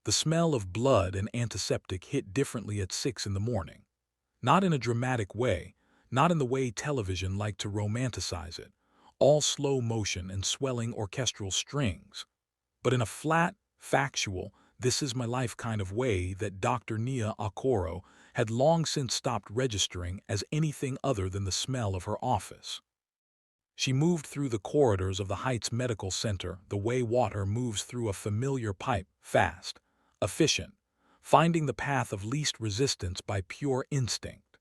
The smell of blood and antiseptic hit differently at 6 in the morning. Not in a dramatic way, not in the way television liked to romanticize it, all slow motion and swelling orchestral strings, but in a flat, factual, this is my life kind of way that Dr. Nia Okoro had long since stopped registering as anything other than the smell of her office. She moved through the corridors of the Heights Medical Center the way water moves through a familiar pipe, fast, efficient, finding the path of least resistance by pure instinct.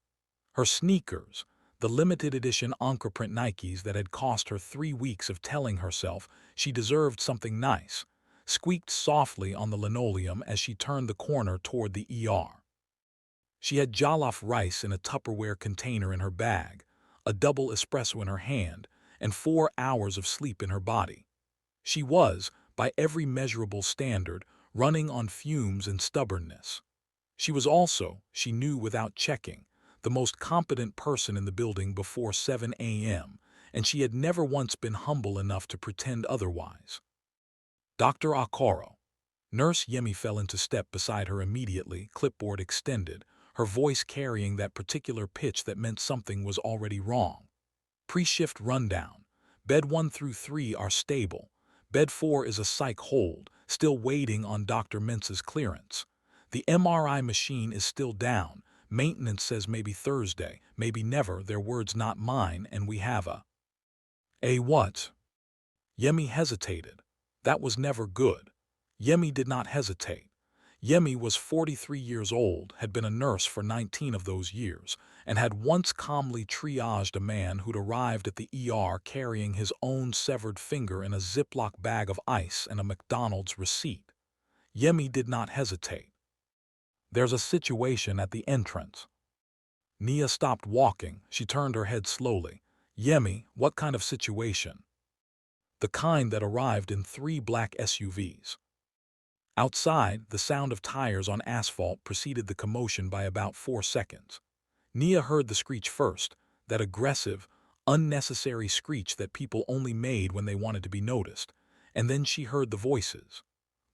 Her sneakers, the limited edition Anchorprint Nikes that had cost her 3 weeks of telling herself she deserved something nice, squeaked softly on the linoleum as she turned the corner toward the ER. She had jollof rice in a Tupperware container in her bag, a double espresso in her hand, and 4 hours of sleep in her body. She was, by every measurable standard, running on fumes and stubbornness. She was also, she knew without checking, the most competent person in the building before 7 a.m., and she had never once been humble enough to pretend otherwise. Dr. Okoro. Nurse Yemi fell into step beside her immediately, clipboard extended, her voice carrying that particular pitch that meant something was already wrong. Pre-shift rundown. Bed 1 through 3 are stable. Bed 4 is a psych hold, still waiting on Dr. Mentz's clearance. The MRI machine is still down. Maintenance says maybe Thursday, maybe never, their words not mine, and we have a what? Yemi hesitated. That was never good. Yemi did not hesitate. Yemi was 43 years old, had been a nurse for 19 of those years, and had once calmly triaged a man who'd arrived at the ER carrying his own severed finger in a Ziploc bag of ice and a McDonald's receipt. Yemi did not hesitate. There's a situation at the entrance. Nia stopped walking. She turned her head slowly. Yemi, what kind of situation? The kind that arrived in 3 black SUVs. Outside, the sound of tires on asphalt preceded the commotion by about 4 seconds. Nia heard the screech first, that aggressive, unnecessary screech that people only made when they wanted to be noticed, and then she heard the voices.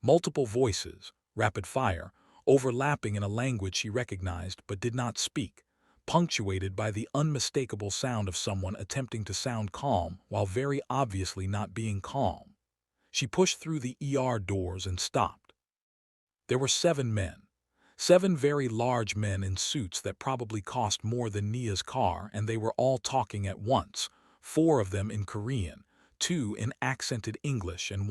Multiple voices, rapid fire, overlapping in a language she recognized but did not speak, punctuated by the unmistakable sound of someone attempting to sound calm while very obviously not being calm. She pushed through the ER doors and stopped. There were 7 men. 7 very large men in suits that probably cost more than Nia's car, and they were all talking at once, 4 of them in Korean, 2 in accented English, and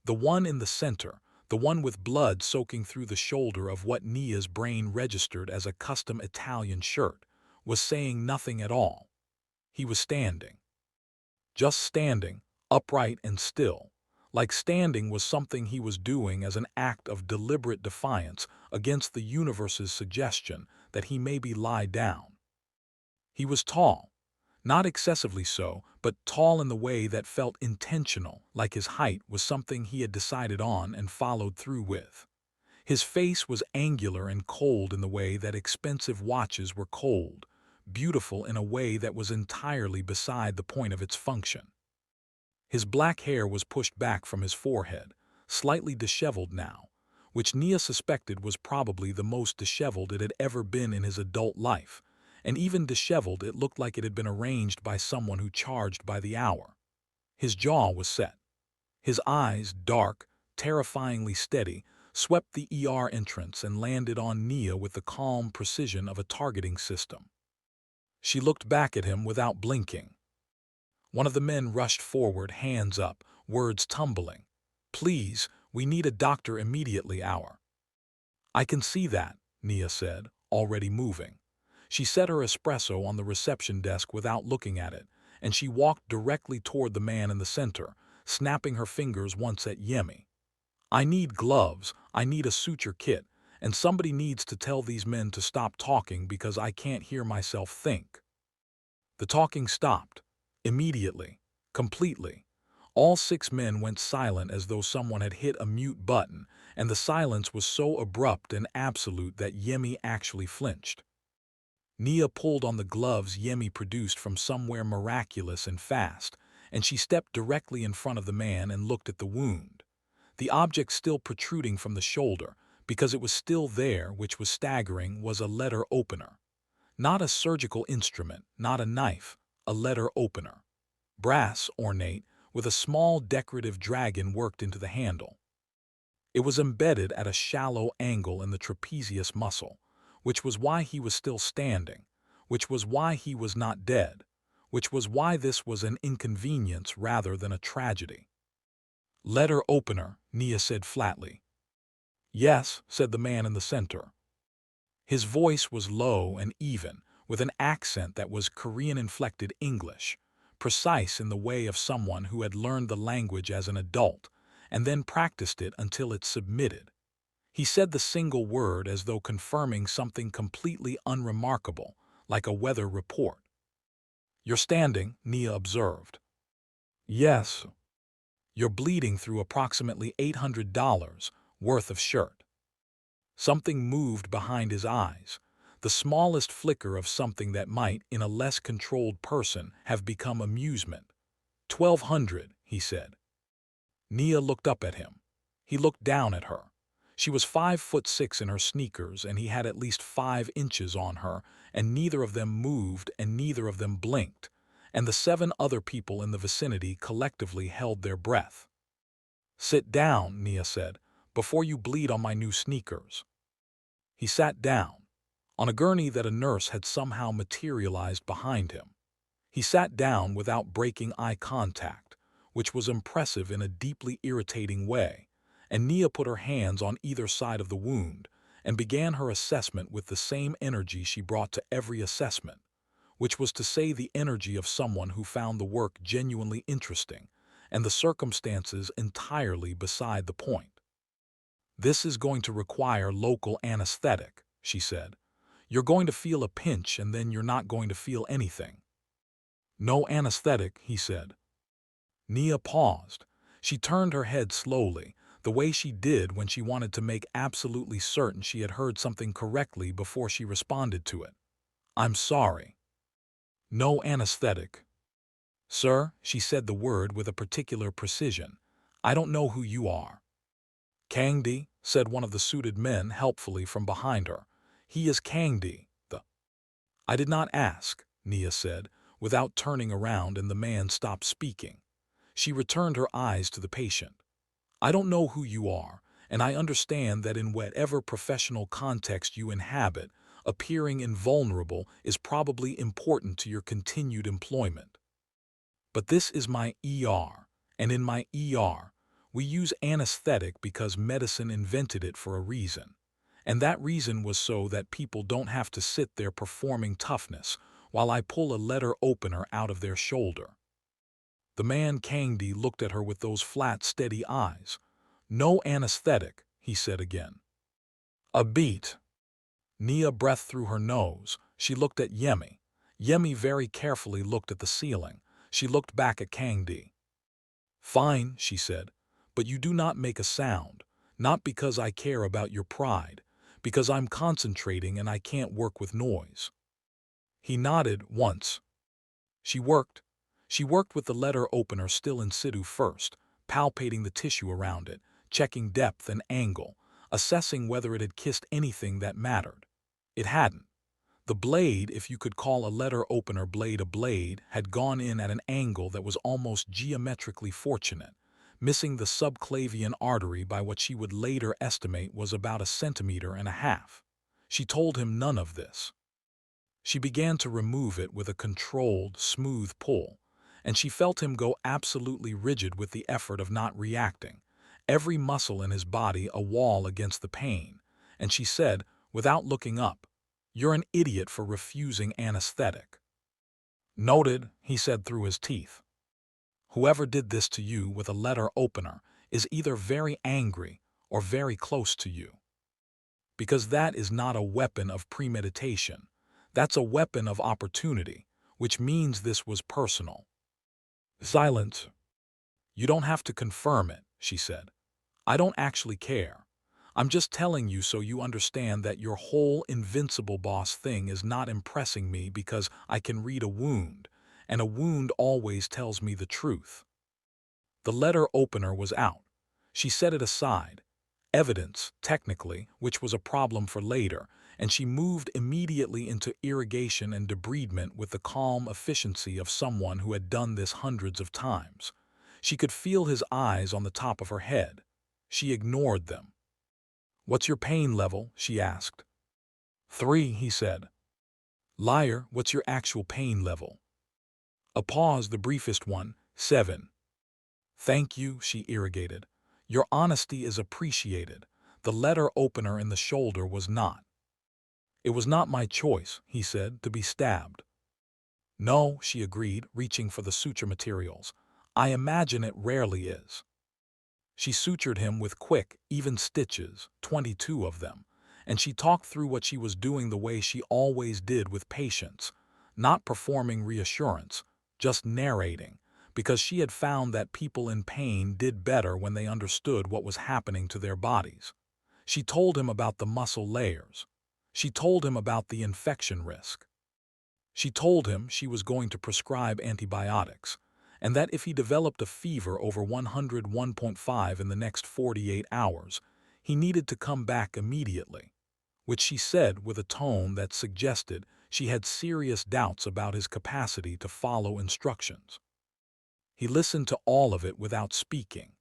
the one in the center, the one with blood soaking through the shoulder of what Nia's brain registered as a custom Italian shirt, was saying nothing at all. He was standing. Just standing, upright and still, like standing was something he was doing as an act of deliberate defiance against the universe's suggestion that he maybe lie down. He was tall, not excessively so, but tall in the way that felt intentional, like his height was something he had decided on and followed through with. His face was angular and cold in the way that expensive watches were cold, beautiful in a way that was entirely beside the point of its function. His black hair was pushed back from his forehead, slightly disheveled now, which Nia suspected was probably the most disheveled it had ever been in his adult life, and even disheveled it looked like it had been arranged by someone who charged by the hour. His jaw was set. His eyes, dark, terrifyingly steady, swept the ER entrance and landed on Nia with the calm precision of a targeting system. She looked back at him without blinking. One of the men rushed forward, hands up, words tumbling. "Please, we need a doctor immediately, our." "I can see that," Nia said, already moving. She set her espresso on the reception desk without looking at it, and she walked directly toward the man in the center, snapping her fingers once at Yemi. "I need gloves, I need a suture kit, and somebody needs to tell these men to stop talking because I can't hear myself think." The talking stopped. Immediately. Completely. All 6 men went silent as though someone had hit a mute button, and the silence was so abrupt and absolute that Yemi actually flinched. Nia pulled on the gloves Yemi produced from somewhere miraculous and fast, and she stepped directly in front of the man and looked at the wound. The object still protruding from the shoulder, because it was still there, which was staggering, was a letter opener. Not a surgical instrument, not a knife, a letter opener. Brass, ornate, with a small decorative dragon worked into the handle. It was embedded at a shallow angle in the trapezius muscle, which was why he was still standing, which was why he was not dead, which was why this was an inconvenience rather than a tragedy. "Letter opener," Nia said flatly. "Yes," said the man in the center. His voice was low and even, with an accent that was Korean-inflected English, precise in the way of someone who had learned the language as an adult and then practiced it until it submitted. He said the single word as though confirming something completely unremarkable, like a weather report. "You're standing," Nia observed. "Yes." "You're bleeding through approximately $800 worth of shirt." Something moved behind his eyes, the smallest flicker of something that might, in a less controlled person, have become amusement. 1,200, he said. Nia looked up at him. He looked down at her. She was 5'6" in her sneakers, and he had at least 5 inches on her, and neither of them moved and neither of them blinked, and the 7 other people in the vicinity collectively held their breath. "Sit down," Nia said, "before you bleed on my new sneakers." He sat down, on a gurney that a nurse had somehow materialized behind him. He sat down without breaking eye contact, which was impressive in a deeply irritating way, and Nia put her hands on either side of the wound and began her assessment with the same energy she brought to every assessment, which was to say the energy of someone who found the work genuinely interesting and the circumstances entirely beside the point. "This is going to require local anesthetic," she said. "You're going to feel a pinch and then you're not going to feel anything." "No anesthetic," he said. Nia paused. She turned her head slowly, the way she did when she wanted to make absolutely certain she had heard something correctly before she responded to it. "I'm sorry." "No anesthetic." "Sir," she said the word with a particular precision, "I don't know who you are." "Kangdi," said one of the suited men helpfully from behind her. "He is Kangdi, the—" "I did not ask," Nia said, without turning around, and the man stopped speaking. She returned her eyes to the patient. "I don't know who you are, and I understand that in whatever professional context you inhabit, appearing invulnerable is probably important to your continued employment. But this is my ER, and in my ER, we use anesthetic because medicine invented it for a reason. And that reason was so that people don't have to sit there performing toughness while I pull a letter opener out of their shoulder." The man Kangdi looked at her with those flat, steady eyes. "No anesthetic," he said again. "A beat." Nia breathed through her nose. She looked at Yemi. Yemi very carefully looked at the ceiling. She looked back at Kangdi. "Fine," she said, "but you do not make a sound, not because I care about your pride, because I'm concentrating and I can't work with noise." He nodded once. She worked. She worked with the letter opener still in situ first, palpating the tissue around it, checking depth and angle, assessing whether it had kissed anything that mattered. It hadn't. The blade, if you could call a letter opener blade a blade, had gone in at an angle that was almost geometrically fortunate, missing the subclavian artery by what she would later estimate was about 1.5 centimeters. She told him none of this. She began to remove it with a controlled, smooth pull, and she felt him go absolutely rigid with the effort of not reacting, every muscle in his body a wall against the pain, and she said, without looking up, "You're an idiot for refusing anesthetic." "Noted," he said through his teeth. "Whoever did this to you with a letter opener is either very angry or very close to you. Because that is not a weapon of premeditation. That's a weapon of opportunity, which means this was personal." Silence. "You don't have to confirm it," she said. "I don't actually care. I'm just telling you so you understand that your whole invincible boss thing is not impressing me because I can read a wound, and a wound always tells me the truth." The letter opener was out. She set it aside. Evidence, technically, which was a problem for later, and she moved immediately into irrigation and debridement with the calm efficiency of someone who had done this hundreds of times. She could feel his eyes on the top of her head. She ignored them. "What's your pain level?" she asked. 3, he said. "Liar, what's your actual pain level?" A pause, the briefest one. 7. "Thank you," she irrigated. "Your honesty is appreciated. The letter opener in the shoulder was not." "It was not my choice," he said, "to be stabbed." "No," she agreed, reaching for the suture materials. "I imagine it rarely is." She sutured him with quick, even stitches, 22 of them, and she talked through what she was doing the way she always did with patients, not performing reassurance, just narrating, because she had found that people in pain did better when they understood what was happening to their bodies. She told him about the muscle layers. She told him about the infection risk. She told him she was going to prescribe antibiotics, and that if he developed a fever over 101.5 in the next 48 hours, he needed to come back immediately, which she said with a tone that suggested she had serious doubts about his capacity to follow instructions. He listened to all of it without speaking.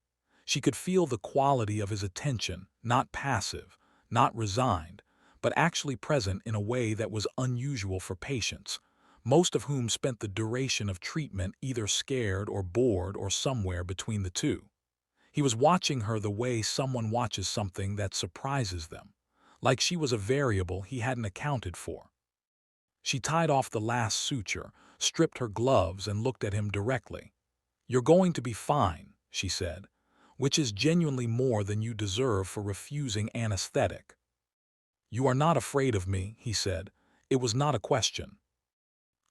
She could feel the quality of his attention, not passive, not resigned, but actually present in a way that was unusual for patients, most of whom spent the duration of treatment either scared or bored or somewhere between the two. He was watching her the way someone watches something that surprises them, like she was a variable he hadn't accounted for. She tied off the last suture, stripped her gloves, and looked at him directly. "You're going to be fine," she said, "which is genuinely more than you deserve for refusing anesthetic." "You are not afraid of me," he said. It was not a question.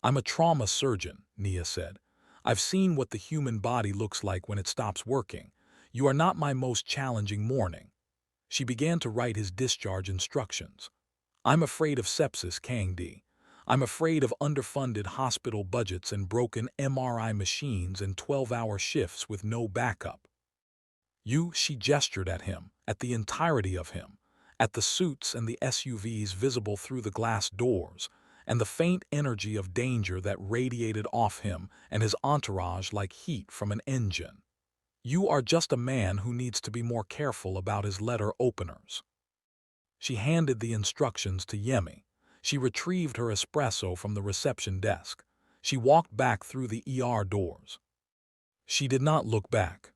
"I'm a trauma surgeon," Nia said. "I've seen what the human body looks like when it stops working. You are not my most challenging morning." She began to write his discharge instructions. "I'm afraid of sepsis, Kangdi. I'm afraid of underfunded hospital budgets and broken MRI machines and 12-hour shifts with no backup." She gestured at him, at the entirety of him, at the suits and the SUVs visible through the glass doors, and the faint energy of danger that radiated off him and his entourage like heat from an engine. "You are just a man who needs to be more careful about his letter openers." She handed the instructions to Yemi. She retrieved her espresso from the reception desk. She walked back through the ER doors. She did not look back.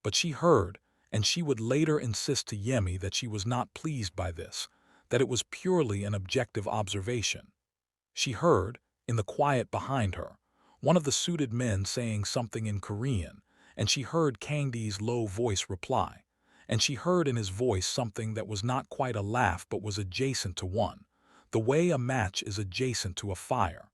But she heard, and she would later insist to Yemi that she was not pleased by this, that it was purely an objective observation. She heard, in the quiet behind her, one of the suited men saying something in Korean, and she heard Kangdi's low voice reply, and she heard in his voice something that was not quite a laugh but was adjacent to one, the way a match is adjacent to a fire.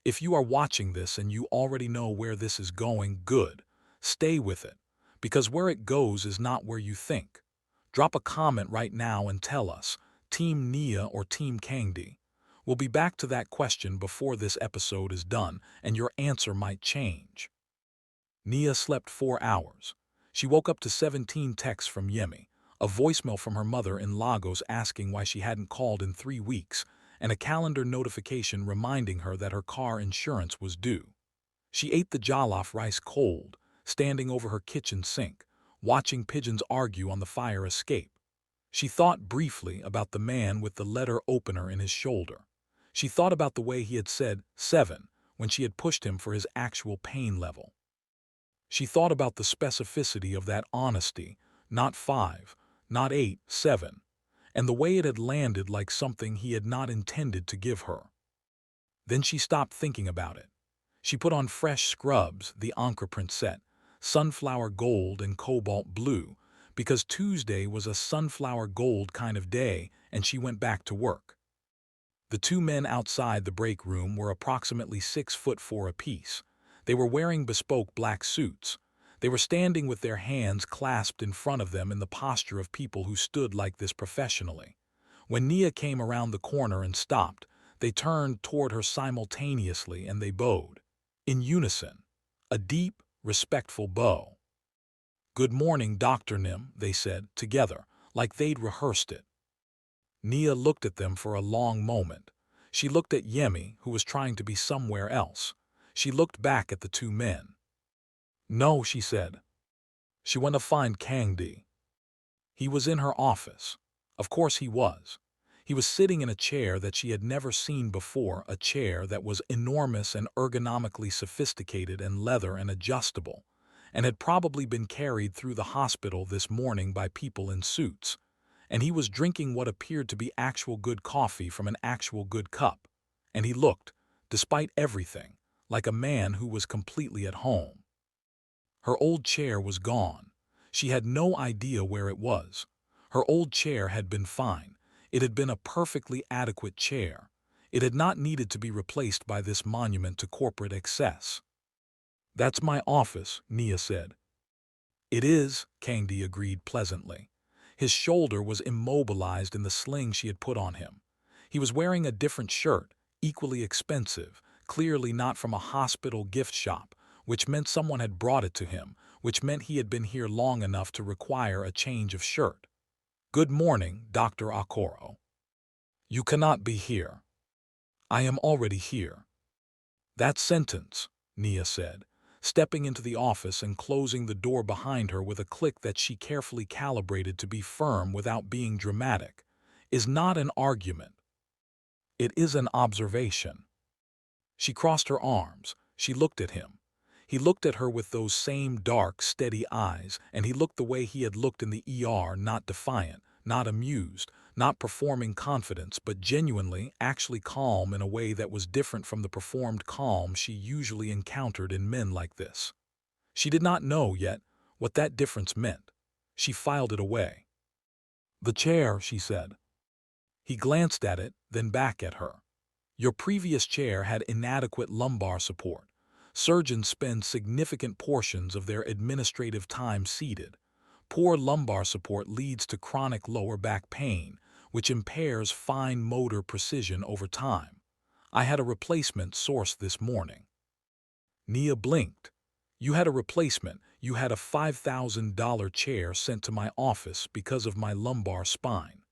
If you are watching this and you already know where this is going, good. Stay with it, because where it goes is not where you think. Drop a comment right now and tell us, Team Nia or Team Kangdi. We'll be back to that question before this episode is done, and your answer might change. Nia slept 4 hours. She woke up to 17 texts from Yemi, a voicemail from her mother in Lagos asking why she hadn't called in 3 weeks, and a calendar notification reminding her that her car insurance was due. She ate the jollof rice cold, standing over her kitchen sink, watching pigeons argue on the fire escape. She thought briefly about the man with the letter opener in his shoulder. She thought about the way he had said 7 when she had pushed him for his actual pain level. She thought about the specificity of that honesty, not 5, not 8, 7, and the way it had landed like something he had not intended to give her. Then she stopped thinking about it. She put on fresh scrubs, the Ankara print set, sunflower gold and cobalt blue, because Tuesday was a sunflower gold kind of day, and she went back to work. The 2 men outside the break room were approximately 6'4" apiece. They were wearing bespoke black suits. They were standing with their hands clasped in front of them in the posture of people who stood like this professionally. When Nia came around the corner and stopped, they turned toward her simultaneously and they bowed. In unison. A deep, respectful bow. "Good morning, Dr. Nim," they said, together, like they'd rehearsed it. Nia looked at them for a long moment. She looked at Yemi, who was trying to be somewhere else. She looked back at the two men. "No," she said. She went to find Kangdi. He was in her office. Of course he was. He was sitting in a chair that she had never seen before, a chair that was enormous and ergonomically sophisticated and leather and adjustable, and had probably been carried through the hospital this morning by people in suits. And he was drinking what appeared to be actual good coffee from an actual good cup. And he looked, despite everything, like a man who was completely at home. Her old chair was gone. She had no idea where it was. Her old chair had been fine. It had been a perfectly adequate chair. It had not needed to be replaced by this monument to corporate excess. "That's my office," Nia said. "It is," Kangdi agreed pleasantly. His shoulder was immobilized in the sling she had put on him. He was wearing a different shirt, equally expensive, clearly not from a hospital gift shop, which meant someone had brought it to him, which meant he had been here long enough to require a change of shirt. "Good morning, Dr. Okoro." "You cannot be here." "I am already here." "That sentence," Nia said, stepping into the office and closing the door behind her with a click that she carefully calibrated to be firm without being dramatic, "is not an argument. It is an observation." She crossed her arms. She looked at him. He looked at her with those same dark, steady eyes, and he looked the way he had looked in the ER, not defiant, not amused, not performing confidence, but genuinely, actually calm in a way that was different from the performed calm she usually encountered in men like this. She did not know yet what that difference meant. She filed it away. "The chair," she said. He glanced at it, then back at her. "Your previous chair had inadequate lumbar support. Surgeons spend significant portions of their administrative time seated. Poor lumbar support leads to chronic lower back pain, which impairs fine motor precision over time. I had a replacement sourced this morning." Nia blinked. "You had a replacement. You had a $5,000 chair sent to my office because of my lumbar spine."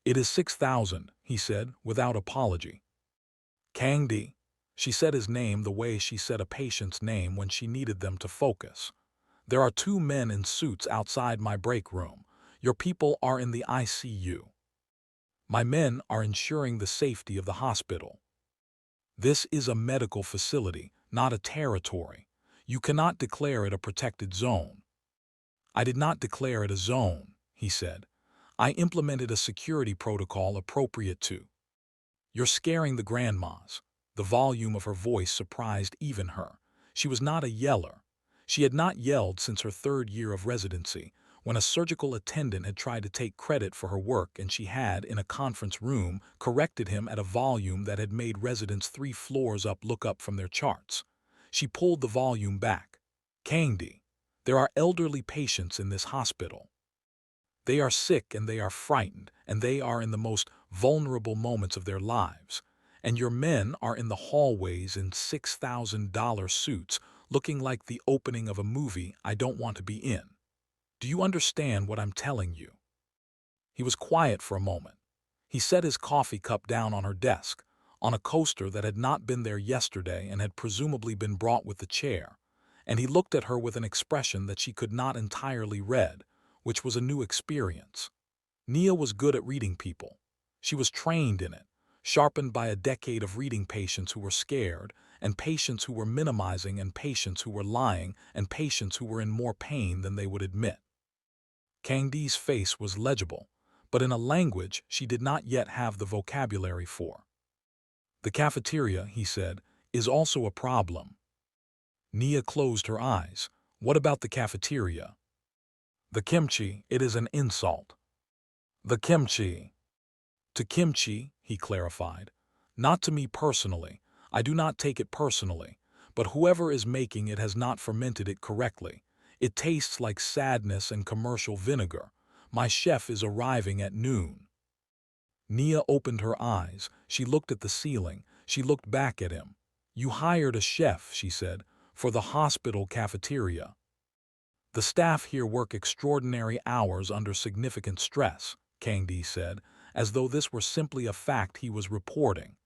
"It is 6,000, he said, without apology. "Kangdi." She said his name the way she said a patient's name when she needed them to focus. "There are two men in suits outside my break room. Your people are in the ICU. My men are ensuring the safety of the hospital. This is a medical facility, not a territory. You cannot declare it a protected zone." "I did not declare it a zone," he said. "I implemented a security protocol appropriate to—" "You're scaring the grandmas." The volume of her voice surprised even her. She was not a yeller. She had not yelled since her 3rd year of residency, when a surgical attendant had tried to take credit for her work and she had, in a conference room, corrected him at a volume that had made residents 3 floors up look up from their charts. She pulled the volume back. "Kangdi, there are elderly patients in this hospital. They are sick and they are frightened, and they are in the most vulnerable moments of their lives. And your men are in the hallways in $6,000 suits, looking like the opening of a movie I don't want to be in. Do you understand what I'm telling you?" He was quiet for a moment. He set his coffee cup down on her desk, on a coaster that had not been there yesterday and had presumably been brought with the chair, and he looked at her with an expression that she could not entirely read, which was a new experience. Nia was good at reading people. She was trained in it, sharpened by a decade of reading patients who were scared, and patients who were minimizing, and patients who were lying, and patients who were in more pain than they would admit. Kangdi's face was legible, but in a language she did not yet have the vocabulary for. "The cafeteria," he said, "is also a problem." Nia closed her eyes. "What about the cafeteria?" "The kimchi, it is an insult." "The kimchi." "To kimchi," he clarified. "Not to me personally. I do not take it personally. But whoever is making it has not fermented it correctly. It tastes like sadness and commercial vinegar. My chef is arriving at noon." Nia opened her eyes. She looked at the ceiling. She looked back at him. "You hired a chef," she said, "for the hospital cafeteria." The staff here work extraordinary hours under significant stress, Kangdi said, as though this were simply a fact he was reporting.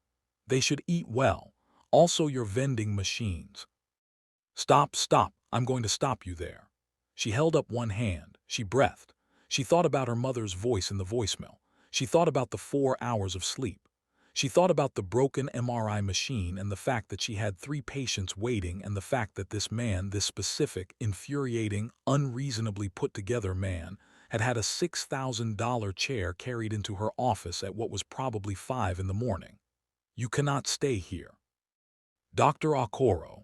They should eat well. Also your vending machines. Stop, stop, I'm going to stop you there. She held up one hand. She breathed. She thought about her mother's voice in the voicemail. She thought about the 4 hours of sleep. She thought about the broken MRI machine and the fact that she had 3 patients waiting and the fact that this man, this specific, infuriating, unreasonably put-together man, had had a $6,000 chair carried into her office at what was probably 5 in the morning. You cannot stay here. Dr. Okoro.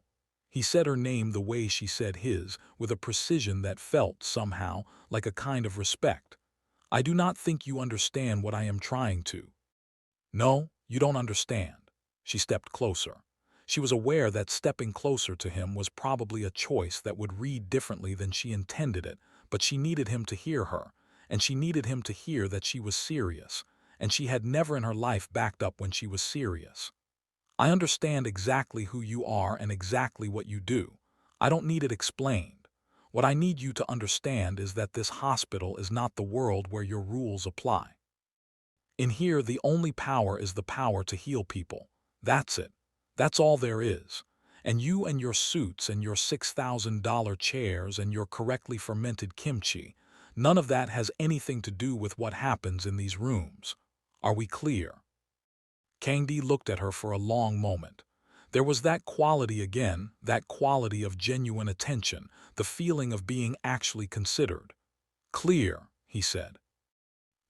He said her name the way she said his, with a precision that felt, somehow, like a kind of respect. I do not think you understand what I am trying to. No, you don't understand. She stepped closer. She was aware that stepping closer to him was probably a choice that would read differently than she intended it, but she needed him to hear her, and she needed him to hear that she was serious, and she had never in her life backed up when she was serious. I understand exactly who you are and exactly what you do. I don't need it explained. What I need you to understand is that this hospital is not the world where your rules apply. In here, the only power is the power to heal people. That's it. That's all there is. And you and your suits and your $6,000 chairs and your correctly fermented kimchi, none of that has anything to do with what happens in these rooms. Are we clear? Kangdi looked at her for a long moment. There was that quality again, that quality of genuine attention, the feeling of being actually considered. Clear, he said.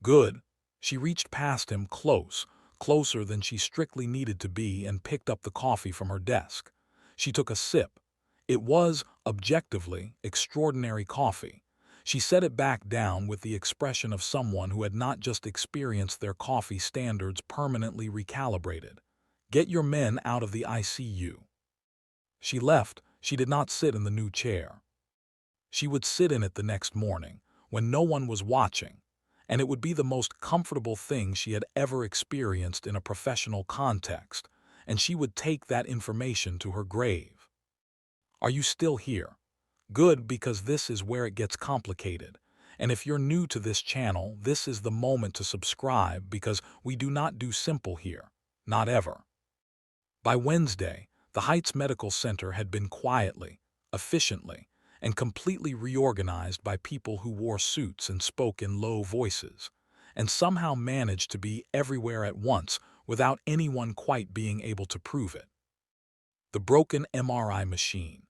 Good. She reached past him closer than she strictly needed to be, and picked up the coffee from her desk. She took a sip. It was, objectively, extraordinary coffee. She set it back down with the expression of someone who had not just experienced their coffee standards permanently recalibrated. Get your men out of the ICU. She left. She did not sit in the new chair. She would sit in it the next morning, when no one was watching, and it would be the most comfortable thing she had ever experienced in a professional context, and she would take that information to her grave. Are you still here? Good, because this is where it gets complicated. And if you're new to this channel, this is the moment to subscribe, because we do not do simple here. Not ever. By Wednesday, the Heights Medical Center had been quietly, efficiently, and completely reorganized by people who wore suits and spoke in low voices, and somehow managed to be everywhere at once without anyone quite being able to prove it. The broken MRI machine,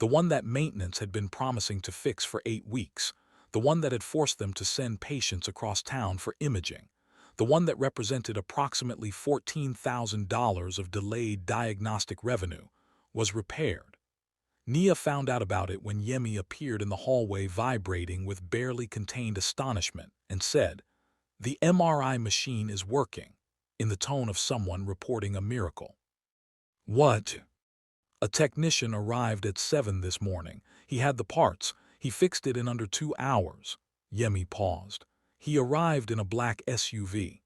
the one that maintenance had been promising to fix for 8 weeks, the one that had forced them to send patients across town for imaging, the one that represented approximately $14,000 of delayed diagnostic revenue, was repaired. Nia found out about it when Yemi appeared in the hallway vibrating with barely contained astonishment and said, "The MRI machine is working," in the tone of someone reporting a miracle. What? A technician arrived at 7 this morning. He had the parts. He fixed it in under 2 hours. Yemi paused. He arrived in a black SUV.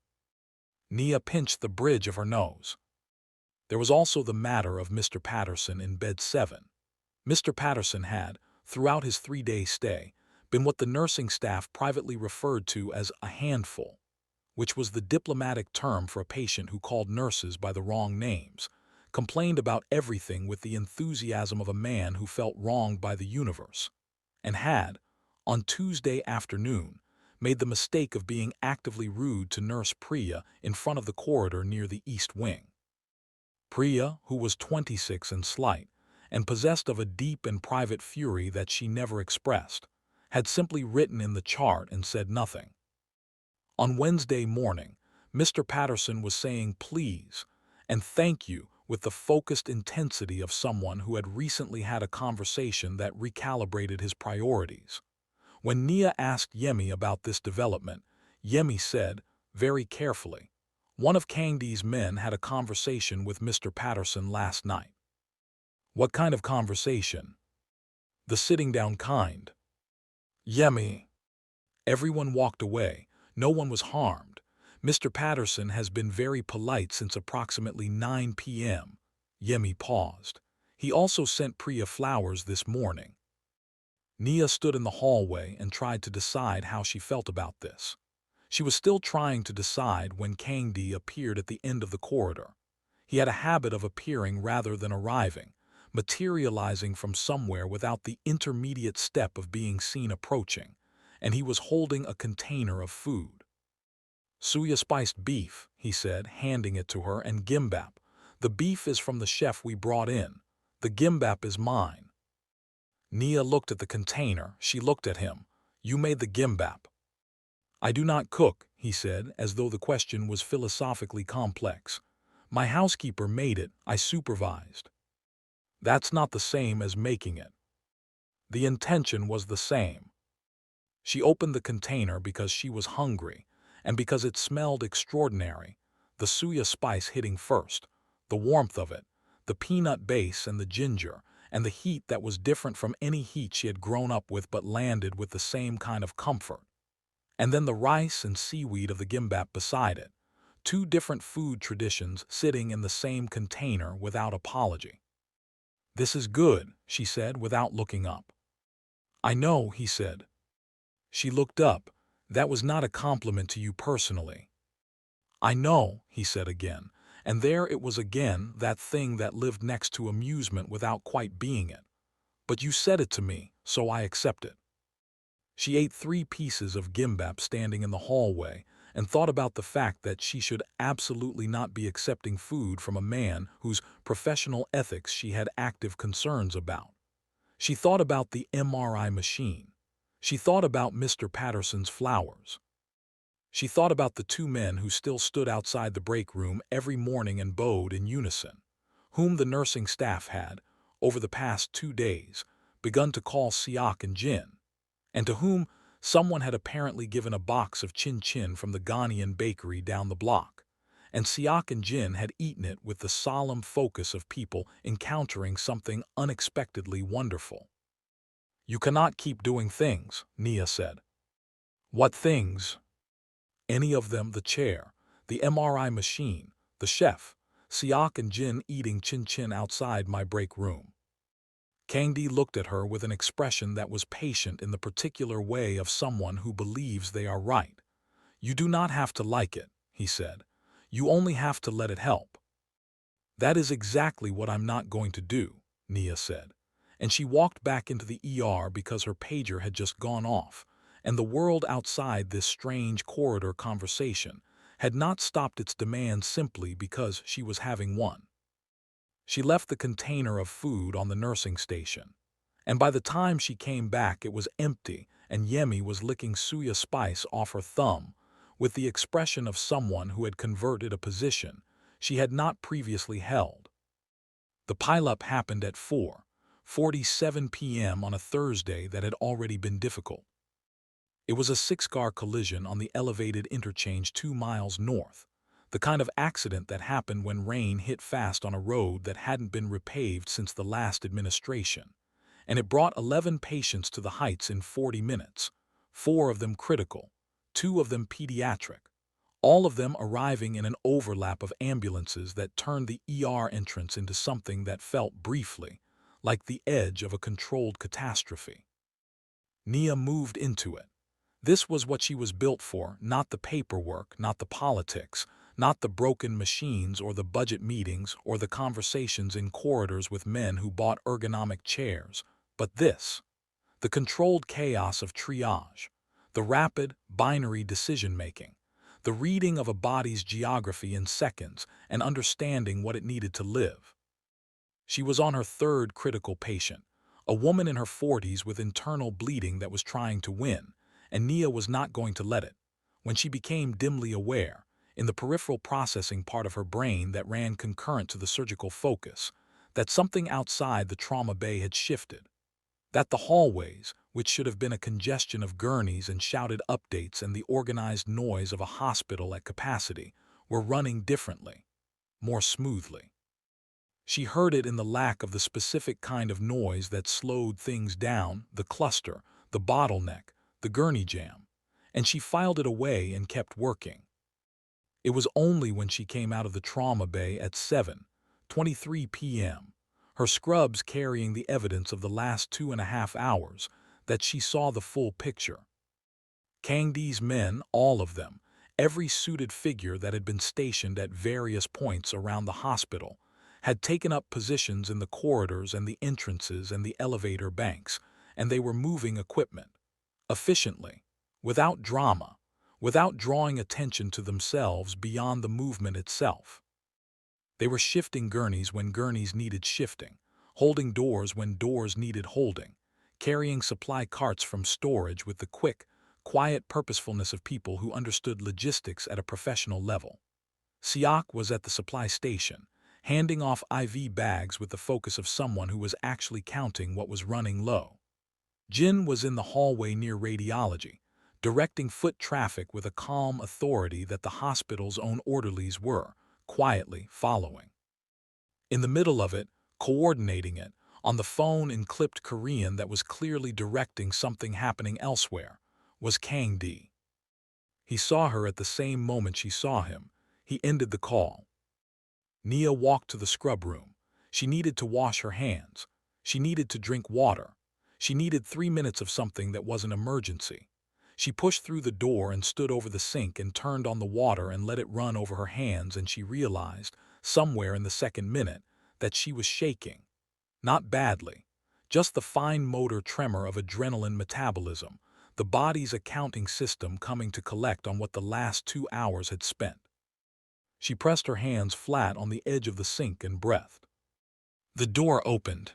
Nia pinched the bridge of her nose. There was also the matter of Mr. Patterson in bed 7. Mr. Patterson had, throughout his 3-day stay, been what the nursing staff privately referred to as a handful, which was the diplomatic term for a patient who called nurses by the wrong names, complained about everything with the enthusiasm of a man who felt wronged by the universe, and had, on Tuesday afternoon, made the mistake of being actively rude to Nurse Priya in front of the corridor near the East Wing. Priya, who was 26 and slight, and possessed of a deep and private fury that she never expressed, had simply written in the chart and said nothing. On Wednesday morning, Mr. Patterson was saying please and thank you with the focused intensity of someone who had recently had a conversation that recalibrated his priorities. When Nia asked Yemi about this development, Yemi said, very carefully, "One of Kangdi's men had a conversation with Mr. Patterson last night." What kind of conversation? The sitting down kind. Yemi. Everyone walked away. No one was harmed. Mr. Patterson has been very polite since approximately 9 p.m. Yemi paused. He also sent Priya flowers this morning. Nia stood in the hallway and tried to decide how she felt about this. She was still trying to decide when Kangdi appeared at the end of the corridor. He had a habit of appearing rather than arriving, materializing from somewhere without the intermediate step of being seen approaching, and he was holding a container of food. "Suya spiced beef," he said, handing it to her, "and gimbap. The beef is from the chef we brought in. The gimbap is mine." Nia looked at the container. She looked at him. "You made the gimbap." "I do not cook," he said, as though the question was philosophically complex. "My housekeeper made it. I supervised." "That's not the same as making it." "The intention was the same." She opened the container because she was hungry, and because it smelled extraordinary, the suya spice hitting first, the warmth of it, the peanut base and the ginger, and the heat that was different from any heat she had grown up with but landed with the same kind of comfort. And then the rice and seaweed of the gimbap beside it, two different food traditions sitting in the same container without apology. "This is good," she said without looking up. "I know," he said. She looked up. "That was not a compliment to you personally." "I know," he said again, and there it was again, that thing that lived next to amusement without quite being it. "But you said it to me, so I accept it." She ate 3 pieces of gimbap standing in the hallway and thought about the fact that she should absolutely not be accepting food from a man whose professional ethics she had active concerns about. She thought about the MRI machine. She thought about Mr. Patterson's flowers. She thought about the 2 men who still stood outside the break room every morning and bowed in unison, whom the nursing staff had, over the past 2 days, begun to call Siak and Jin, and to whom someone had apparently given a box of chin-chin from the Ghanaian bakery down the block, and Siak and Jin had eaten it with the solemn focus of people encountering something unexpectedly wonderful. "You cannot keep doing things," Nia said. "What things?" "Any of them, the chair, the MRI machine, the chef, Siak and Jin eating chin-chin outside my break room." Kangdi looked at her with an expression that was patient in the particular way of someone who believes they are right. "You do not have to like it," he said. "You only have to let it help." "That is exactly what I'm not going to do," Nia said. And she walked back into the ER because her pager had just gone off, and the world outside this strange corridor conversation had not stopped its demands simply because she was having one. She left the container of food on the nursing station, and by the time she came back it was empty and Yemi was licking suya spice off her thumb with the expression of someone who had converted a position she had not previously held. The pileup happened at 4:47 p.m. on a Thursday that had already been difficult. It was a 6-car collision on the elevated interchange 2 miles north, the kind of accident that happened when rain hit fast on a road that hadn't been repaved since the last administration, and it brought 11 patients to the heights in 40 minutes, 4 of them critical, 2 of them pediatric, all of them arriving in an overlap of ambulances that turned the ER entrance into something that felt briefly like the edge of a controlled catastrophe. Nia moved into it. This was what she was built for, not the paperwork, not the politics, not the broken machines or the budget meetings or the conversations in corridors with men who bought ergonomic chairs, but this, the controlled chaos of triage, the rapid, binary decision-making, the reading of a body's geography in seconds and understanding what it needed to live. She was on her 3rd critical patient, a woman in her 40s with internal bleeding that was trying to win, and Nia was not going to let it, when she became dimly aware, in the peripheral processing part of her brain that ran concurrent to the surgical focus, that something outside the trauma bay had shifted, that the hallways, which should have been a congestion of gurneys and shouted updates and the organized noise of a hospital at capacity, were running differently, more smoothly. She heard it in the lack of the specific kind of noise that slowed things down, the cluster, the bottleneck, the gurney jam, and she filed it away and kept working. It was only when she came out of the trauma bay at 7:23 p.m., her scrubs carrying the evidence of the last 2.5 hours, that she saw the full picture. Kangdi's men, all of them, every suited figure that had been stationed at various points around the hospital, had taken up positions in the corridors and the entrances and the elevator banks, and they were moving equipment, efficiently, without drama, without drawing attention to themselves beyond the movement itself. They were shifting gurneys when gurneys needed shifting, holding doors when doors needed holding, carrying supply carts from storage with the quick, quiet purposefulness of people who understood logistics at a professional level. Siak was at the supply station, handing off IV bags with the focus of someone who was actually counting what was running low. Jin was in the hallway near radiology, directing foot traffic with a calm authority that the hospital's own orderlies were, quietly, following. In the middle of it, coordinating it, on the phone in clipped Korean that was clearly directing something happening elsewhere, was Kangdi. He saw her at the same moment she saw him. He ended the call. Nia walked to the scrub room. She needed to wash her hands. She needed to drink water. She needed 3 minutes of something that was an emergency. She pushed through the door and stood over the sink and turned on the water and let it run over her hands, and she realized, somewhere in the second minute, that she was shaking. Not badly, just the fine motor tremor of adrenaline metabolism, the body's accounting system coming to collect on what the last 2 hours had spent. She pressed her hands flat on the edge of the sink and breathed. The door opened.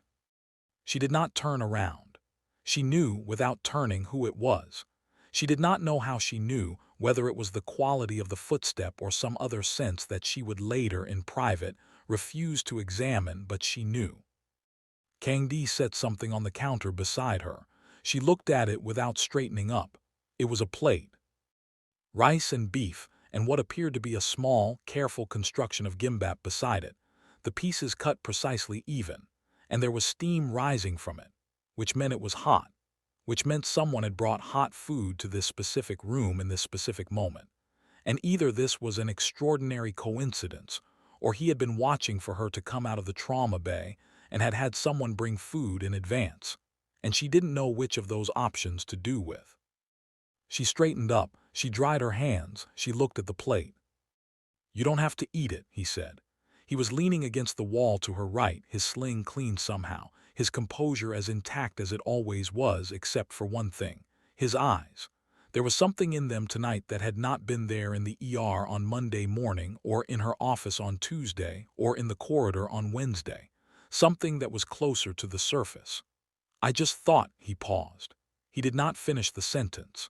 She did not turn around. She knew, without turning, who it was. She did not know how she knew, whether it was the quality of the footstep or some other sense that she would later, in private, refuse to examine, but she knew. Kangdi set something on the counter beside her. She looked at it without straightening up. It was a plate. Rice and beef, and what appeared to be a small, careful construction of gimbap beside it, the pieces cut precisely even, and there was steam rising from it, which meant it was hot, which meant someone had brought hot food to this specific room in this specific moment. And either this was an extraordinary coincidence, or he had been watching for her to come out of the trauma bay and had had someone bring food in advance, and she didn't know which of those options to do with. She straightened up, she dried her hands, she looked at the plate. "You don't have to eat it," he said. He was leaning against the wall to her right, his sling clean somehow, his composure as intact as it always was, except for one thing: his eyes. There was something in them tonight that had not been there in the ER on Monday morning, or in her office on Tuesday, or in the corridor on Wednesday. Something that was closer to the surface. "I just thought," he paused. He did not finish the sentence.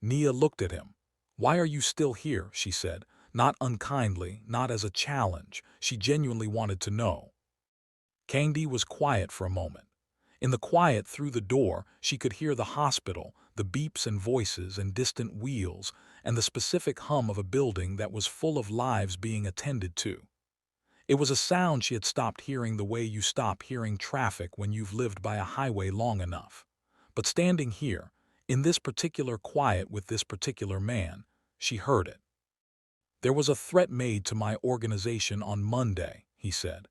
Nia looked at him. "Why are you still here?" she said, not unkindly, not as a challenge. She genuinely wanted to know. Kangdi was quiet for a moment. In the quiet through the door, she could hear the hospital, the beeps and voices and distant wheels, and the specific hum of a building that was full of lives being attended to. It was a sound she had stopped hearing the way you stop hearing traffic when you've lived by a highway long enough. But standing here, in this particular quiet with this particular man, she heard it. "There was a threat made to my organization on Monday," he said.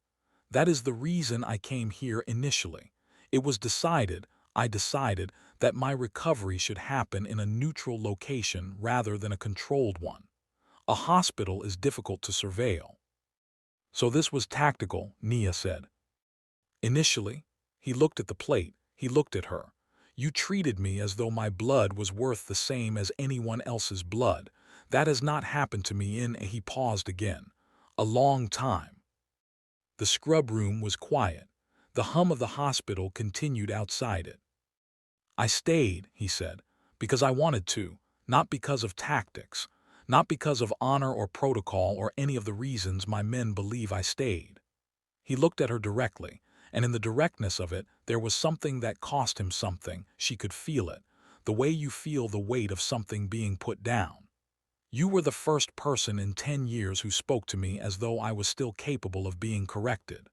"That is the reason I came here initially. It was decided, I decided, that my recovery should happen in a neutral location rather than a controlled one. A hospital is difficult to surveil." "So this was tactical," Nia said. "Initially." He looked at the plate, he looked at her. "You treated me as though my blood was worth the same as anyone else's blood. That has not happened to me in," he paused again, "a long time." The scrub room was quiet. The hum of the hospital continued outside it. "I stayed," he said, "because I wanted to, not because of tactics, not because of honor or protocol or any of the reasons my men believe I stayed." He looked at her directly, and in the directness of it there was something that cost him something. She could feel it, the way you feel the weight of something being put down. "You were the first person in 10 years who spoke to me as though I was still capable of being corrected."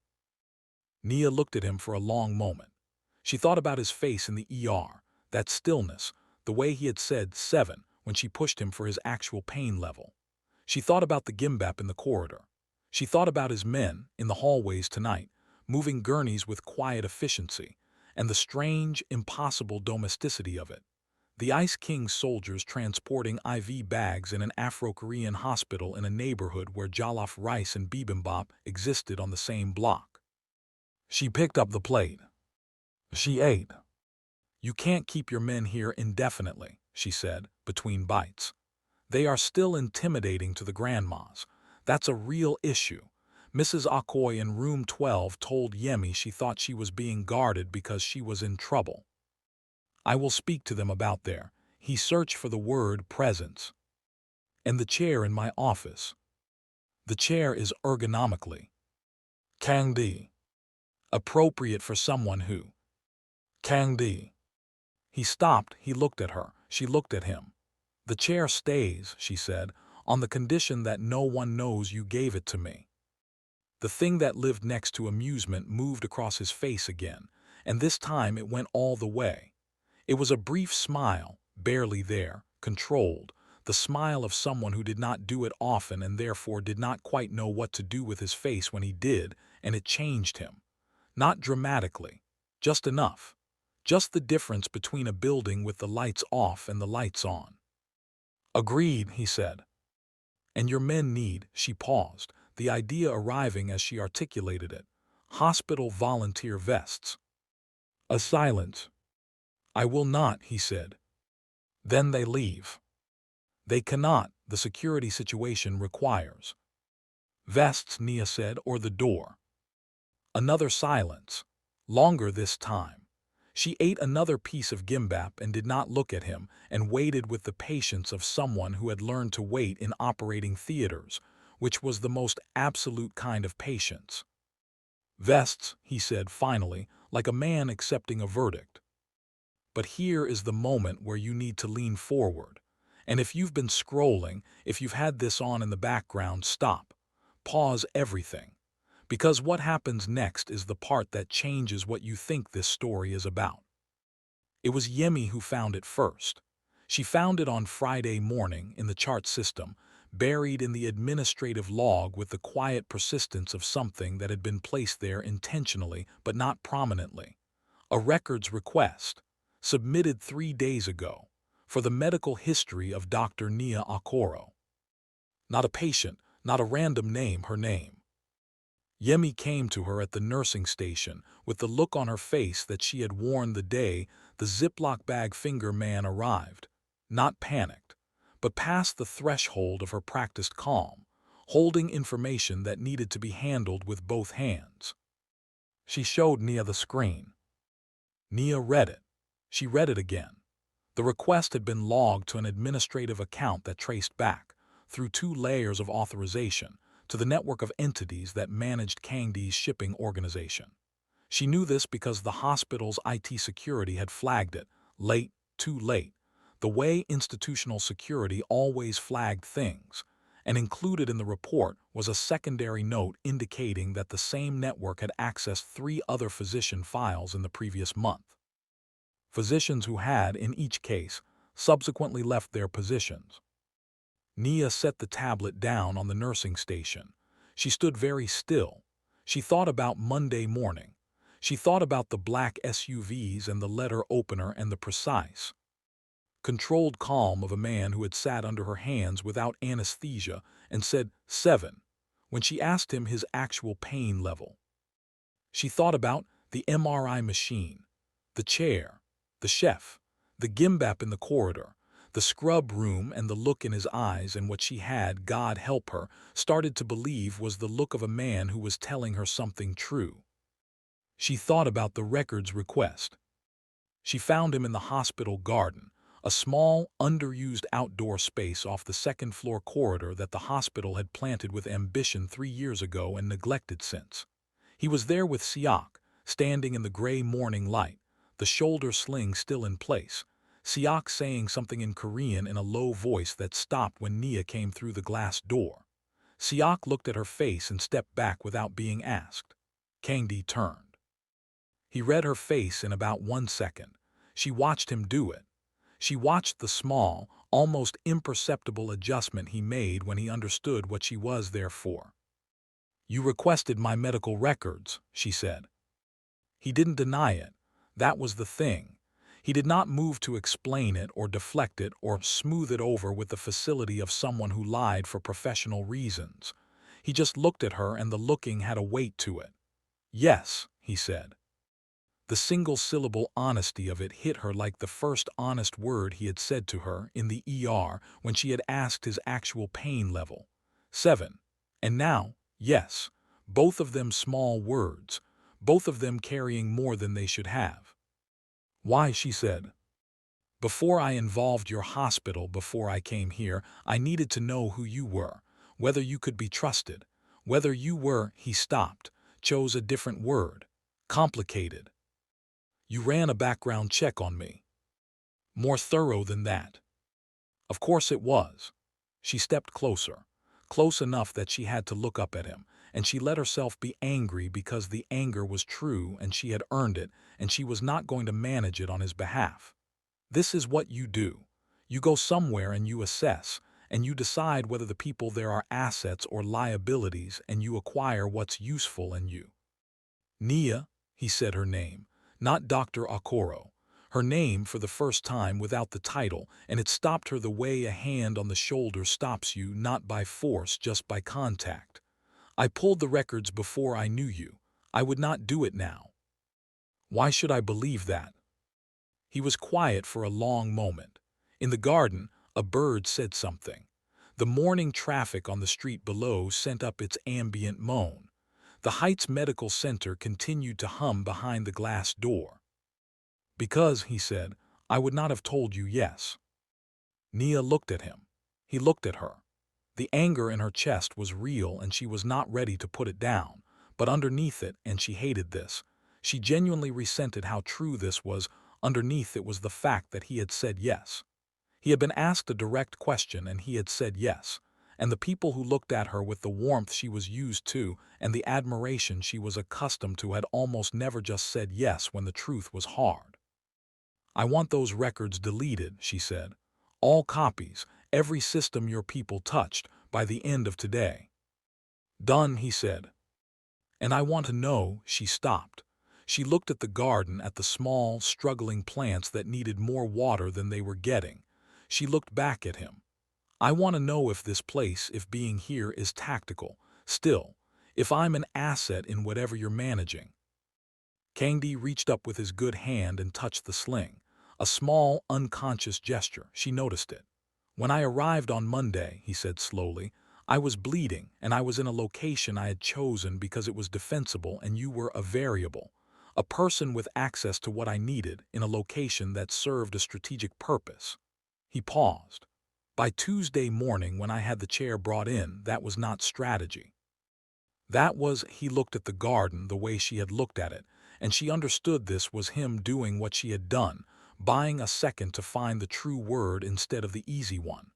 Nia looked at him for a long moment. She thought about his face in the ER, that stillness, the way he had said 7 when she pushed him for his actual pain level. She thought about the gimbap in the corridor. She thought about his men, in the hallways tonight, moving gurneys with quiet efficiency, and the strange, impossible domesticity of it. The Ice King's soldiers transporting IV bags in an Afro-Korean hospital in a neighborhood where jollof rice and bibimbap existed on the same block. She picked up the plate. She ate. "You can't keep your men here indefinitely," she said, between bites. "They are still intimidating to the grandmas. That's a real issue." Mrs. Okoye in room 12 told Yemi she thought she was being guarded because she was in trouble. "I will speak to them about their—" He searched for the word presence. "And the chair in my office. The chair is ergonomically Kangdi. Appropriate for someone who Kangdi." He stopped, he looked at her, she looked at him. "The chair stays," she said, "on the condition that no one knows you gave it to me." The thing that lived next to amusement moved across his face again, and this time it went all the way. It was a brief smile, barely there, controlled, the smile of someone who did not do it often and therefore did not quite know what to do with his face when he did, and it changed him. Not dramatically, just enough. Just the difference between a building with the lights off and the lights on. "Agreed," he said. "And your men need—" She paused, the idea arriving as she articulated it. "Hospital volunteer vests." A silence. "I will not," he said. "Then they leave." "They cannot, the security situation requires." "Vests," Nia said, "or the door." Another silence. Longer this time. She ate another piece of gimbap and did not look at him, and waited with the patience of someone who had learned to wait in operating theaters, which was the most absolute kind of patience. "Vests," he said finally, like a man accepting a verdict. "But here is the moment where you need to lean forward. And if you've been scrolling, if you've had this on in the background, stop. Pause everything. Because what happens next is the part that changes what you think this story is about." It was Yemi who found it first. She found it on Friday morning in the chart system, buried in the administrative log with the quiet persistence of something that had been placed there intentionally but not prominently. A records request, submitted 3 days ago, for the medical history of Dr. Nia Okoro. Not a patient, not a random name, her name. Yemi came to her at the nursing station with the look on her face that she had worn the day the Ziploc bag finger man arrived. Not panicked, but past the threshold of her practiced calm, holding information that needed to be handled with both hands. She showed Nia the screen. Nia read it. She read it again. The request had been logged to an administrative account that traced back, through 2 layers of authorization, to the network of entities that managed Kangdi's shipping organization. She knew this because the hospital's IT security had flagged it, late, too late, the way institutional security always flagged things, and included in the report was a secondary note indicating that the same network had accessed 3 other physician files in the previous month. Physicians who had, in each case, subsequently left their positions. Nia set the tablet down on the nursing station. She stood very still. She thought about Monday morning. She thought about the black SUVs and the letter opener and the precise, controlled calm of a man who had sat under her hands without anesthesia and said 7 when she asked him his actual pain level. She thought about the MRI machine, the chair, the chef, the gimbap in the corridor, the scrub room, and the look in his eyes, and what she had, God help her, started to believe was the look of a man who was telling her something true. She thought about the records request. She found him in the hospital garden, a small, underused outdoor space off the second-floor corridor that the hospital had planted with ambition 3 years ago and neglected since. He was there with Siak, standing in the gray morning light, the shoulder sling still in place, Siak saying something in Korean in a low voice that stopped when Nia came through the glass door. Siak looked at her face and stepped back without being asked. Kangdi turned. He read her face in about 1 second. She watched him do it. She watched the small, almost imperceptible adjustment he made when he understood what she was there for. "You requested my medical records," she said. He didn't deny it. That was the thing. He did not move to explain it or deflect it or smooth it over with the facility of someone who lied for professional reasons. He just looked at her, and the looking had a weight to it. "Yes," he said. The single-syllable honesty of it hit her like the first honest word he had said to her in the ER when she had asked his actual pain level. 7. And now, yes, both of them small words, both of them carrying more than they should have. "Why," she said. "Before I involved your hospital, before I came here, I needed to know who you were, whether you could be trusted, whether you were—" He stopped, chose a different word. "Complicated. You ran a background check on me. More thorough than that." Of course it was. She stepped closer, close enough that she had to look up at him, and she let herself be angry because the anger was true and she had earned it, and she was not going to manage it on his behalf. "This is what you do. You go somewhere and you assess, and you decide whether the people there are assets or liabilities, and you acquire what's useful in you." "Nia," he said her name, not Dr. Okoro. Her name for the first time without the title, and it stopped her the way a hand on the shoulder stops you, not by force, just by contact. "I pulled the records before I knew you. I would not do it now." "Why should I believe that?" He was quiet for a long moment. In the garden, a bird said something. The morning traffic on the street below sent up its ambient moan. The Heights Medical Center continued to hum behind the glass door. "Because," he said, "I would not have told you yes." Nia looked at him. He looked at her. The anger in her chest was real, and she was not ready to put it down. But underneath it, and she hated this, she genuinely resented how true this was, underneath it was the fact that he had said yes. He had been asked a direct question and he had said yes. And the people who looked at her with the warmth she was used to and the admiration she was accustomed to had almost never just said yes when the truth was hard. "I want those records deleted," she said. "All copies, every system your people touched, by the end of today." "Done," he said. "And I want to know—" She stopped. She looked at the garden, at the small, struggling plants that needed more water than they were getting. She looked back at him. "I want to know if this place, if being here is tactical, still, if I'm an asset in whatever you're managing." Kangdi reached up with his good hand and touched the sling. A small, unconscious gesture. She noticed it. "When I arrived on Monday," he said slowly, "I was bleeding, and I was in a location I had chosen because it was defensible, and you were a variable. A person with access to what I needed in a location that served a strategic purpose." He paused. "By Tuesday morning, when I had the chair brought in, that was not strategy. That was—" He looked at the garden the way she had looked at it, and she understood this was him doing what she had done, buying a second to find the true word instead of the easy one.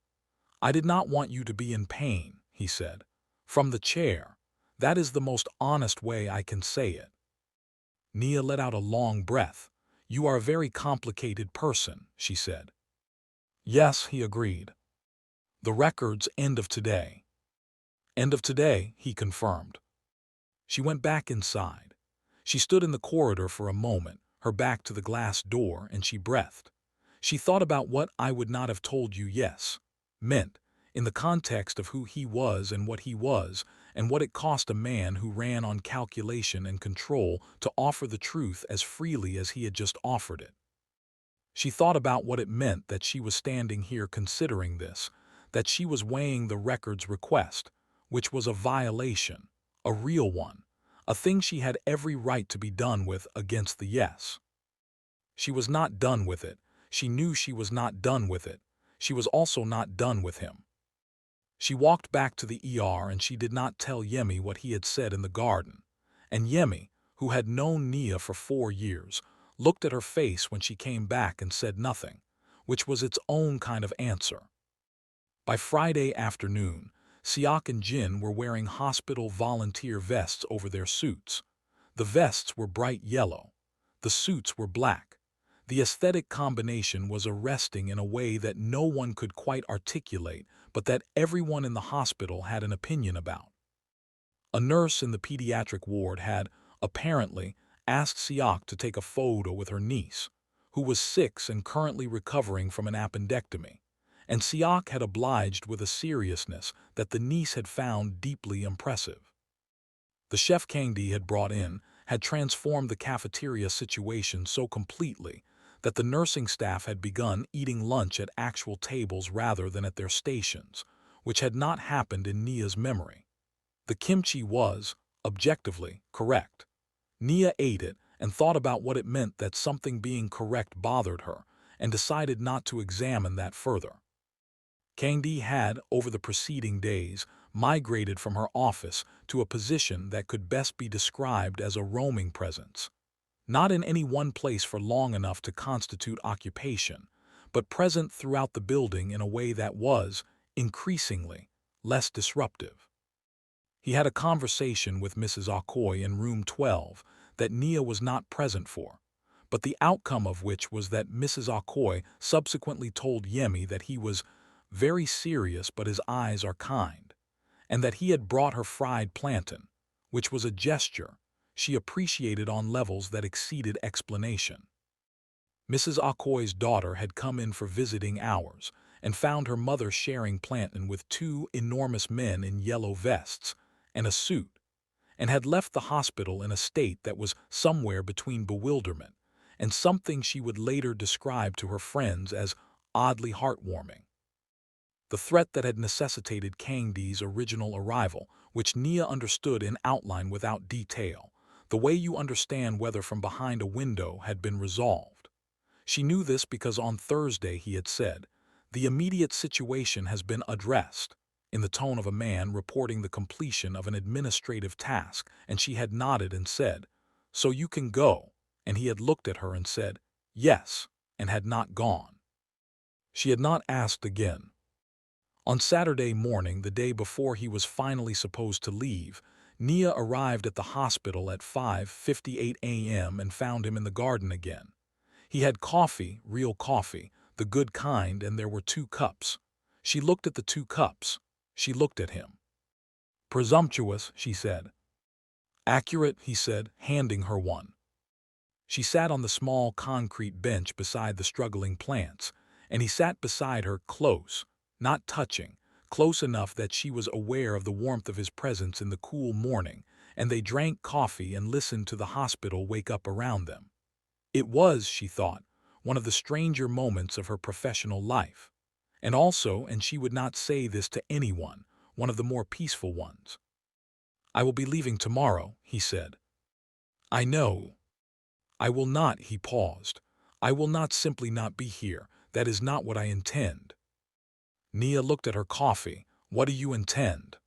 "I did not want you to be in pain," he said. "From the chair. That is the most honest way I can say it." Nia let out a long breath. "You are a very complicated person," she said. "Yes," he agreed. "The records, end of today." "End of today," he confirmed. She went back inside. She stood in the corridor for a moment, her back to the glass door, and she breathed. She thought about what "I would not have told you yes" meant, in the context of who he was and what he was, and what it cost a man who ran on calculation and control to offer the truth as freely as he had just offered it. She thought about what it meant that she was standing here considering this, that she was weighing the record's request, which was a violation, a real one, a thing she had every right to be done with, against the yes. She was not done with it. She knew she was not done with it. She was also not done with him. She walked back to the ER, and she did not tell Yemi what he had said in the garden. And Yemi, who had known Nia for 4 years, looked at her face when she came back and said nothing, which was its own kind of answer. By Friday afternoon, Siak and Jin were wearing hospital volunteer vests over their suits. The vests were bright yellow. The suits were black. The aesthetic combination was arresting in a way that no one could quite articulate, but that everyone in the hospital had an opinion about. A nurse in the pediatric ward had, apparently, asked Siak to take a photo with her niece, who was 6 and currently recovering from an appendectomy, and Siak had obliged with a seriousness that the niece had found deeply impressive. The chef Kangdi had brought in had transformed the cafeteria situation so completely that the nursing staff had begun eating lunch at actual tables rather than at their stations, which had not happened in Nia's memory. The kimchi was, objectively, correct. Nia ate it and thought about what it meant that something being correct bothered her, and decided not to examine that further. Kangdi had, over the preceding days, migrated from her office to a position that could best be described as a roaming presence. Not in any one place for long enough to constitute occupation, but present throughout the building in a way that was, increasingly, less disruptive. He had a conversation with Mrs. Okoro in room 12 that Nia was not present for, but the outcome of which was that Mrs. Okoro subsequently told Yemi that he was very serious but his eyes are kind, and that he had brought her fried plantain, which was a gesture she appreciated on levels that exceeded explanation. Mrs. Okoro's daughter had come in for visiting hours and found her mother sharing plantain with 2 enormous men in yellow vests and a suit, and had left the hospital in a state that was somewhere between bewilderment and something she would later describe to her friends as oddly heartwarming. The threat that had necessitated Kangdi's original arrival, which Nia understood in outline without detail, the way you understand weather from behind a window, had been resolved. She knew this because on Thursday he had said, "The immediate situation has been addressed," in the tone of a man reporting the completion of an administrative task, and she had nodded and said, "So you can go," and he had looked at her and said, "Yes," and had not gone. She had not asked again. On Saturday morning, the day before he was finally supposed to leave, Nia arrived at the hospital at 5:58 a.m. and found him in the garden again. He had coffee, real coffee, the good kind, and there were 2 cups. She looked at the 2 cups. She looked at him. "Presumptuous," she said. "Accurate," he said, handing her one. She sat on the small concrete bench beside the struggling plants, and he sat beside her close, not touching, close enough that she was aware of the warmth of his presence in the cool morning, and they drank coffee and listened to the hospital wake up around them. It was, she thought, one of the stranger moments of her professional life, and also, and she would not say this to anyone, one of the more peaceful ones. "I will be leaving tomorrow," he said. "I know. I will not," he paused. "I will not simply not be here. That is not what I intend." Nia looked at her coffee. "What do you intend?"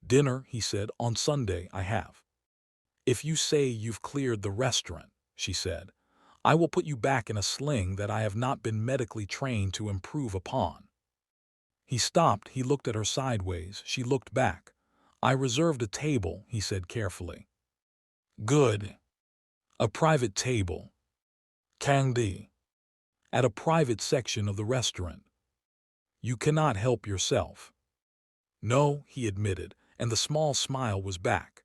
"Dinner," he said. "On Sunday I have." "If you say you've cleared the restaurant," she said, "I will put you back in a sling that I have not been medically trained to improve upon." He stopped. He looked at her sideways. She looked back. "I reserved a table," he said carefully. "Good. A private table." Kangdi. "At a private section of the restaurant. You cannot help yourself." "No," he admitted, and the small smile was back.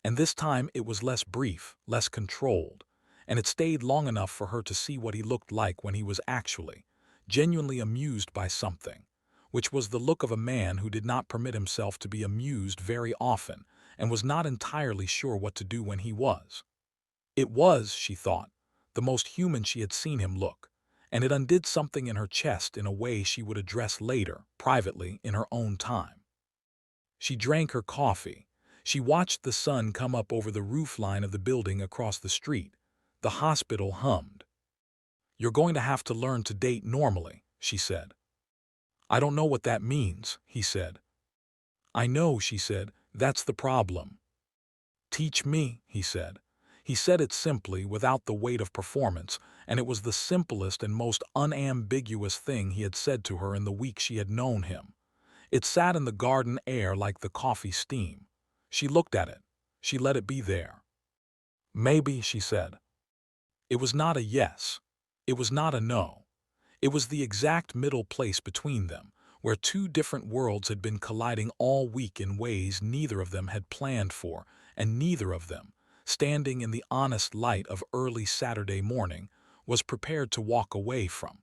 And this time it was less brief, less controlled, and it stayed long enough for her to see what he looked like when he was actually, genuinely amused by something, which was the look of a man who did not permit himself to be amused very often and was not entirely sure what to do when he was. It was, she thought, the most human she had seen him look, and it undid something in her chest in a way she would address later, privately, in her own time. She drank her coffee. She watched the sun come up over the roofline of the building across the street. The hospital hummed. "You're going to have to learn to date normally," she said. "I don't know what that means," he said. "I know," she said. "That's the problem." "Teach me," he said. He said it simply, without the weight of performance, and it was the simplest and most unambiguous thing he had said to her in the week she had known him. It sat in the garden air like the coffee steam. She looked at it. She let it be there. "Maybe," she said. It was not a yes. It was not a no. It was the exact middle place between them, where 2 different worlds had been colliding all week in ways neither of them had planned for, and neither of them, standing in the honest light of early Saturday morning, was prepared to walk away from.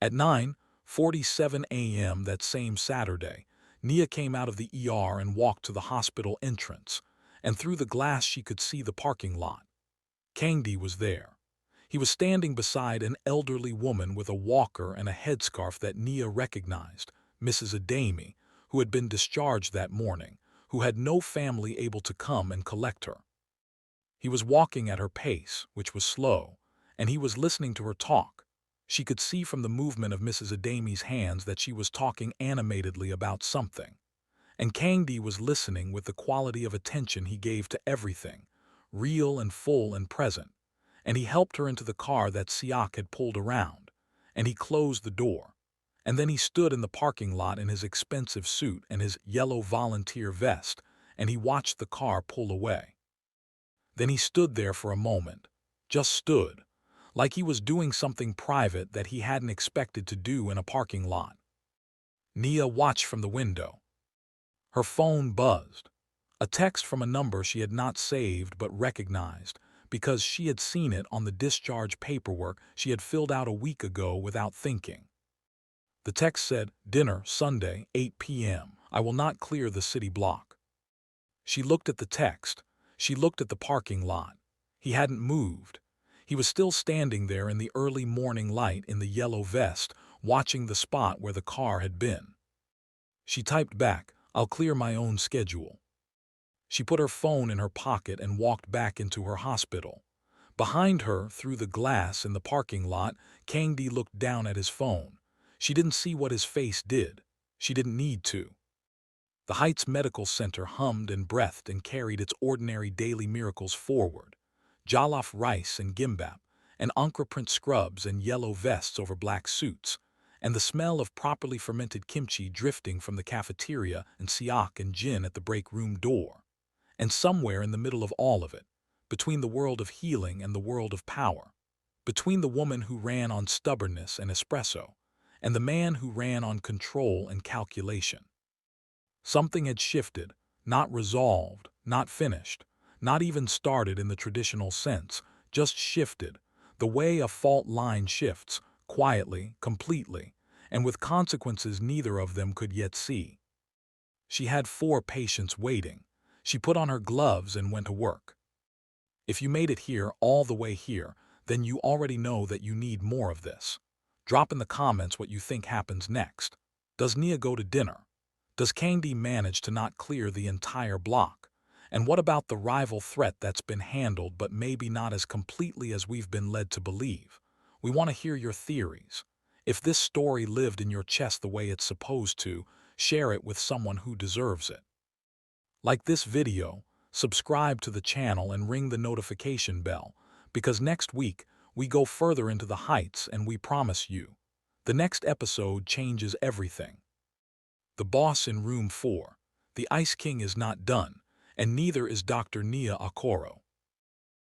At 9:47 a.m. that same Saturday, Nia came out of the ER and walked to the hospital entrance, and through the glass she could see the parking lot. Kangdi was there. He was standing beside an elderly woman with a walker and a headscarf that Nia recognized, Mrs. Ademi, who had been discharged that morning, who had no family able to come and collect her. He was walking at her pace, which was slow, and he was listening to her talk. She could see from the movement of Mrs. Ademi's hands that she was talking animatedly about something. And Kangdi was listening with the quality of attention he gave to everything, real and full and present. And he helped her into the car that Siak had pulled around, and he closed the door. And then he stood in the parking lot in his expensive suit and his yellow volunteer vest, and he watched the car pull away. Then he stood there for a moment, just stood, like he was doing something private that he hadn't expected to do in a parking lot. Nia watched from the window. Her phone buzzed. A text from a number she had not saved but recognized, because she had seen it on the discharge paperwork she had filled out a week ago without thinking. The text said, "Dinner, Sunday, 8 p.m. I will not clear the city block." She looked at the text. She looked at the parking lot. He hadn't moved. He was still standing there in the early morning light in the yellow vest, watching the spot where the car had been. She typed back, "I'll clear my own schedule." She put her phone in her pocket and walked back into her hospital. Behind her, through the glass in the parking lot, Kangdi looked down at his phone. She didn't see what his face did. She didn't need to. The Heights Medical Center hummed and breathed and carried its ordinary daily miracles forward. Jollof rice and gimbap, and Ankara print scrubs and yellow vests over black suits, and the smell of properly fermented kimchi drifting from the cafeteria and siak and gin at the break room door. And somewhere in the middle of all of it, between the world of healing and the world of power, between the woman who ran on stubbornness and espresso, and the man who ran on control and calculation, something had shifted, not resolved, not finished, not even started in the traditional sense, just shifted, the way a fault line shifts, quietly, completely, and with consequences neither of them could yet see. She had 4 patients waiting. She put on her gloves and went to work. If you made it here, all the way here, then you already know that you need more of this. Drop in the comments what you think happens next. Does Nia go to dinner? Does Kangdi manage to not clear the entire block? And what about the rival threat that's been handled but maybe not as completely as we've been led to believe? We want to hear your theories. If this story lived in your chest the way it's supposed to, share it with someone who deserves it. Like this video, subscribe to the channel and ring the notification bell, because next week we go further into the Heights and we promise you, the next episode changes everything. The boss in room 4. The Ice King is not done, and neither is Dr. Nia Okoro.